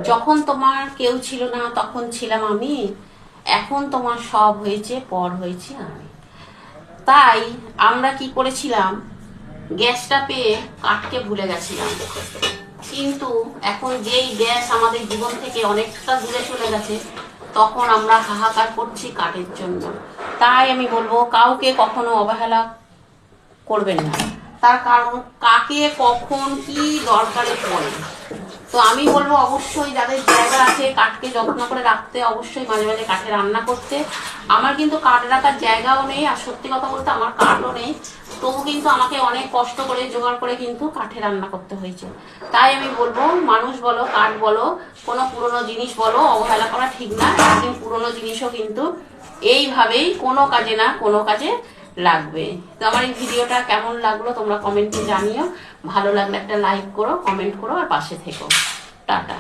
যখন তোমার কেউ ছিল না তখন ছিলাম আমি, এখন তোমার সব হয়েছে, পর হয়েছে আমি। তাই আমরা কি করেছিলাম, গ্যাসটা পেয়ে কাঠকে ভুলে গেছিলাম। কিন্তু এখন যেই গ্যাস আমাদের জীবন থেকে অনেকটা দূরে চলে গেছে, তখন আমরা হাহাকার করছি কাঠের জন্য। তাই আমি বলবো, কাউকে কখনো অবহেলা করবেন না, তার কারণ কাকে কখন কি দরকারে পড়ে। তো আমি বলবো অবশ্যই যাদের জায়গা আছে কাঠকে যত্ন করে রাখতে, অবশ্যই মাঝে মাঝে কাঠে রান্না করতে। আমার কিন্তু কাঠ রাখার জায়গাও নেই, আর সত্যি কথা বলতে আমার কাঠও নেই, তবু কিন্তু আমাকে অনেক কষ্ট করে জোগাড় করে কিন্তু কাঠে রান্না করতে হয়েছে। তাই আমি বলবো, মানুষ বলো, কাঠ বলো, কোনো পুরনো জিনিস বলো, অবহেলা করা ঠিক না। একদিন পুরনো জিনিসও কিন্তু এইভাবেই কোনো কাজে না কোনো কাজে লাগবে। তো আমার এই ভিডিওটা কেমন লাগলো তোমরা কমেন্টে জানিও। ভালো লাগলে একটা লাইক করো, কমেন্ট করো, আর পাশে থেকো। টাটা।